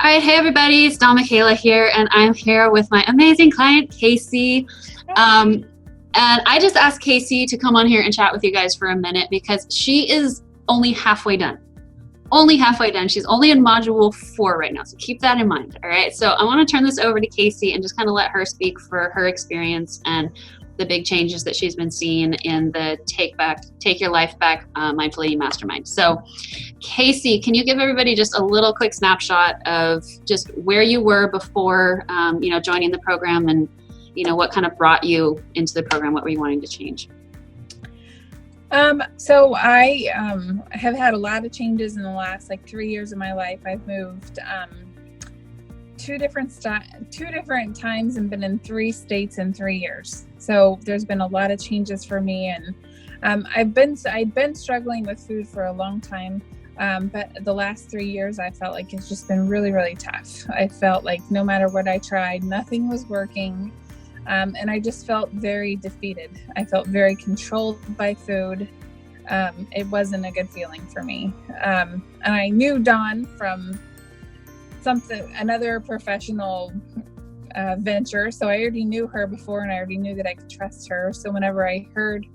All right, hey everybody, it's Dawn Michaela here, and I'm here with my amazing client, Casey. And I just asked Casey to come on here and chat with you guys for a minute because she is only halfway done. Only halfway done. She's only in module 4 right now, so keep that in mind, all right? So I want to turn this over to Casey and just kind of let her speak for her experience and the big changes that she's been seeing in the Take Your Life Back Mindful Eating Mastermind. So Casey, can you give everybody just a little quick snapshot of just where you were before joining the program, and what kind of brought you into the program? What were you wanting to change? So I have had a lot of changes in the last 3 years of my life. I've moved two different times and been in 3 states in 3 years. So there's been a lot of changes for me, and I've been struggling with food for a long time. But the last 3 years, I felt like it's just been really, really tough. I felt like no matter what I tried, nothing was working. And I just felt very defeated. I felt very controlled by food. It wasn't a good feeling for me. And I knew Dawn from another professional venture. So I already knew her before, and I already knew that I could trust her. So whenever I heard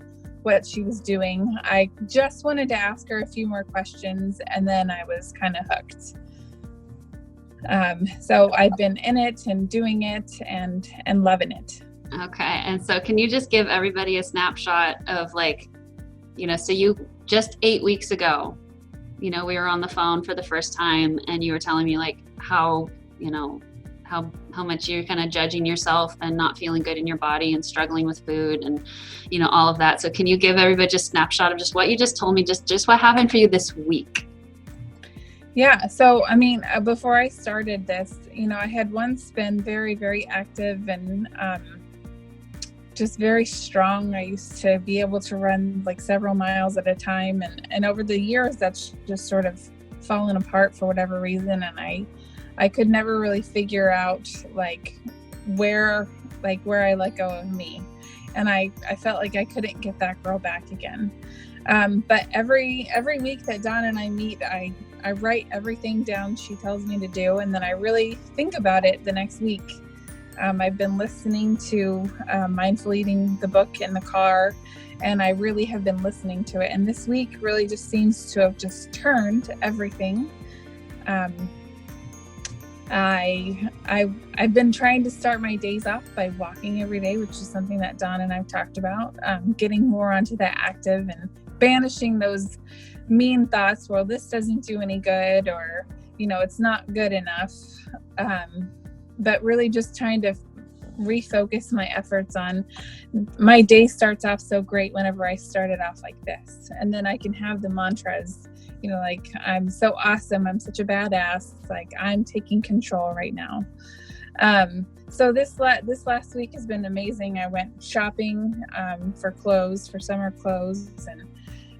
what she was doing, I just wanted to ask her a few more questions, and then I was kind of hooked. So I've been in it and doing it and loving it. Okay. And so can you just give everybody a snapshot of so you just 8 weeks ago, we were on the phone for the first time, and you were telling me how much you're kind of judging yourself and not feeling good in your body and struggling with food and, all of that. So can you give everybody just a snapshot of just what you just told me, just what happened for you this week? Yeah. So, before I started this, I had once been very, very active and just very strong. I used to be able to run several miles at a time. And over the years, that's just sort of fallen apart for whatever reason. And I could never really figure out where I let go of me. And I felt like I couldn't get that girl back again. But every week that Dawn and I meet, I write everything down she tells me to do, and then I really think about it the next week. I've been listening to Mindful Eating, the book, in the car, and I really have been listening to it. And this week really just seems to have just turned everything. I've been trying to start my days off by walking every day, which is something that Dawn and I've talked about, getting more onto that active and banishing those mean thoughts, well, this doesn't do any good, or, it's not good enough. But really just trying to refocus my efforts on my day starts off so great whenever I start it off like this. And then I can have the mantras, I'm so awesome, I'm such a badass, I'm taking control right now. So this last week has been amazing. I went shopping for summer clothes, and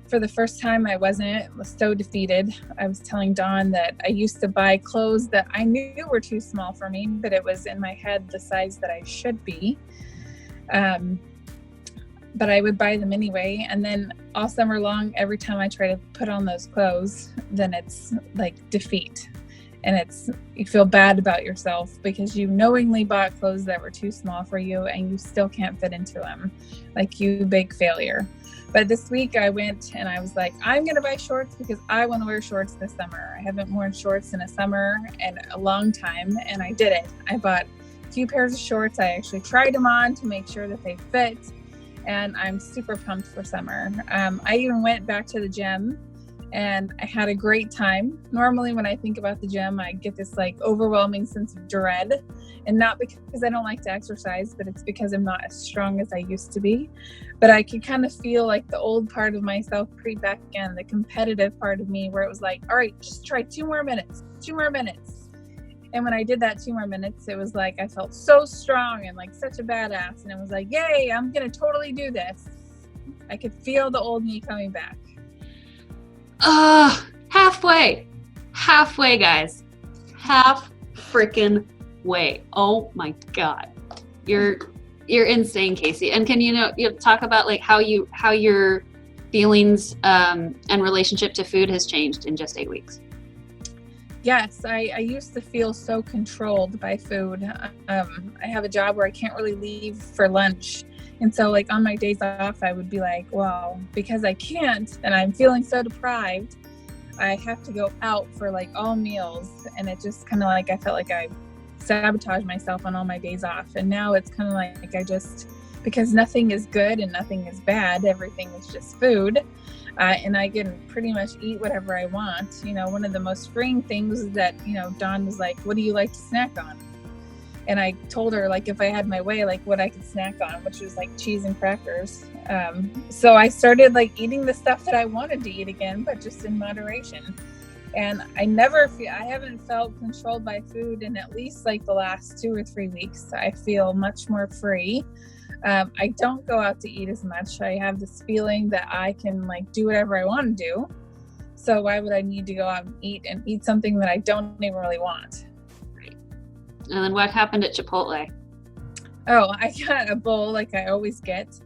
for the first time I was so defeated. I was telling Dawn that I used to buy clothes that I knew were too small for me, but it was in my head the size that I should be. But I would buy them anyway. And then all summer long, every time I try to put on those clothes, then it's defeat. And you feel bad about yourself because you knowingly bought clothes that were too small for you, and you still can't fit into them. You big failure. But this week I went and I was I'm going to buy shorts because I want to wear shorts this summer. I haven't worn shorts in a summer in a long time, and I did it. I bought a few pairs of shorts. I actually tried them on to make sure that they fit, and I'm super pumped for summer. I even went back to the gym, and I had a great time. Normally when I think about the gym, I get this overwhelming sense of dread, and not because I don't like to exercise, but it's because I'm not as strong as I used to be. But I could kind of feel the old part of myself creep back again, the competitive part of me, where it was all right, just try 2 more minutes. And when I did that 2 more minutes, it was I felt so strong and such a badass. And it was yay, I'm going to totally do this. I could feel the old me coming back. Halfway, guys. Half freaking way. Oh my God. You're insane, Casey. And can you talk about how your feelings and relationship to food has changed in just 8 weeks? Yes, I used to feel so controlled by food. I have a job where I can't really leave for lunch. And so like on my days off, I would be like, well, because I can't and I'm feeling so deprived, I have to go out for like all meals. And it just kind of like, I felt like I sabotaged myself on all my days off. And now it's kind of like because nothing is good and nothing is bad, everything is just food. And I can pretty much eat whatever I want. You know, one of the most freeing things is that, you know, Dawn was like, what do you like to snack on? And I told her, like, if I had my way, like what I could snack on, which was like cheese and crackers. So I started like eating the stuff that I wanted to eat again, but just in moderation. And I haven't felt controlled by food in at least like the last 2 or 3 weeks. I feel much more free. I don't go out to eat as much. I have this feeling that I can like do whatever I want to do. So why would I need to go out and eat something that I don't even really want? Right. And then what happened at Chipotle? Oh, I got a bowl like I always get.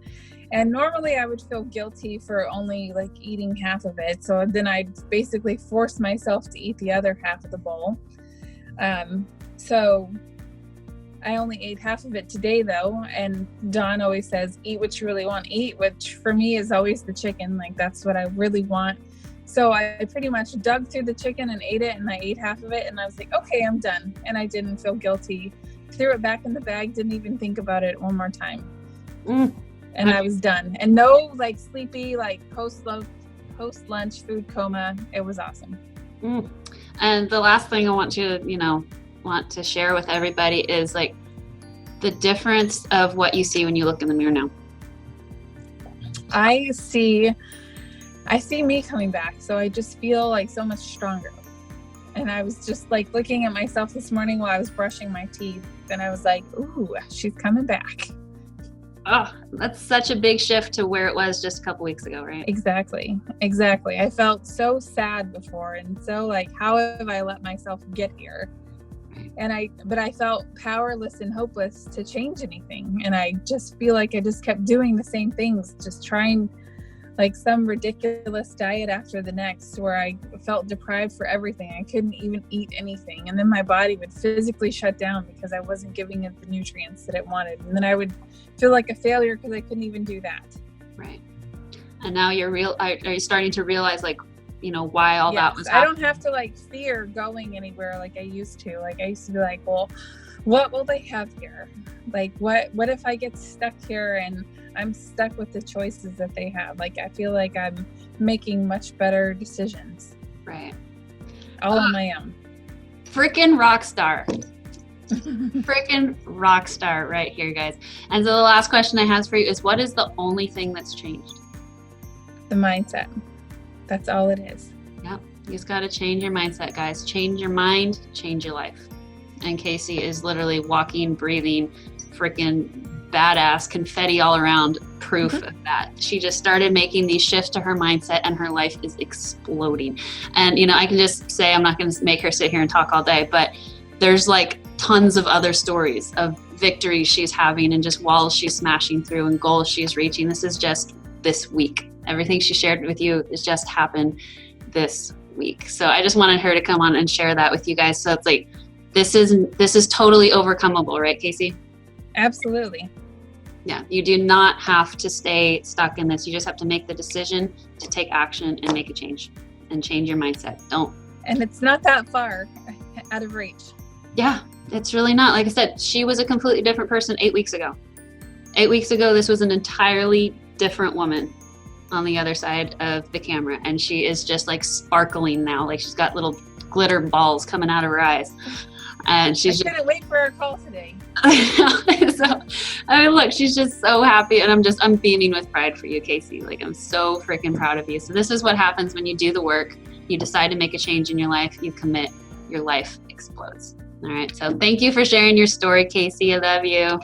And normally I would feel guilty for only like eating half of it. So then I'd basically force myself to eat the other half of the bowl. So I only ate half of it today though. And Dawn always says, eat what you really want to eat, which for me is always the chicken. Like that's what I really want. So I pretty much dug through the chicken and ate it, and I ate half of it and I was like, okay, I'm done. And I didn't feel guilty. Threw it back in the bag, didn't even think about it one more time. And I was done. And no like sleepy, like post-lunch food coma. It was awesome. And the last thing I want to share with everybody is like the difference of what you see when you look in the mirror now. I see me coming back. So I just feel like so much stronger. And I was just like looking at myself this morning while I was brushing my teeth, and I was like, ooh, she's coming back. Oh, that's such a big shift to where it was just a couple weeks ago, right? Exactly. I felt so sad before, and so like, how have I let myself get here? But I felt powerless and hopeless to change anything. And I just feel like I just kept doing the same things, just trying like some ridiculous diet after the next, where I felt deprived for everything. I couldn't even eat anything. And then my body would physically shut down because I wasn't giving it the nutrients that it wanted. And then I would feel like a failure because I couldn't even do that. Right. And now are you starting to realize like, you know, why all that was happening? I don't have to like fear going anywhere like I used to. Like I used to be like, well, what will they have here? Like what if I get stuck here and I'm stuck with the choices that they have? Like I feel like I'm making much better decisions. Right. All on my own. Freaking rock star. Freaking rock star right here, guys. And so the last question I have for you is, what is the only thing that's changed? The mindset. That's all it is. Yep. You just got to change your mindset, guys. Change your mind, change your life. And Casey is literally walking, breathing, freaking badass, confetti all around proof of that. She just started making these shifts to her mindset and her life is exploding. And, you know, I can just say, I'm not going to make her sit here and talk all day, but there's like tons of other stories of victories she's having and just walls she's smashing through and goals she's reaching. This is just this week. Everything she shared with you has just happened this week. So I just wanted her to come on and share that with you guys. So it's like, this is totally overcomable, right, Casey? Absolutely. Yeah, you do not have to stay stuck in this. You just have to make the decision to take action and make a change and change your mindset. And it's not that far out of reach. Yeah, it's really not. Like I said, she was a completely different person 8 weeks ago. 8 weeks ago, this was an entirely different woman on the other side of the camera. And she is just like sparkling now. Like she's got little glitter balls coming out of her eyes. And she's I couldn't wait for our call today. So, I mean, look, she's just so happy, and I'm beaming with pride for you, Casey. Like, I'm so freaking proud of you. So this is what happens when you do the work, you decide to make a change in your life, you commit, your life explodes. All right. So thank you for sharing your story, Casey. I love you.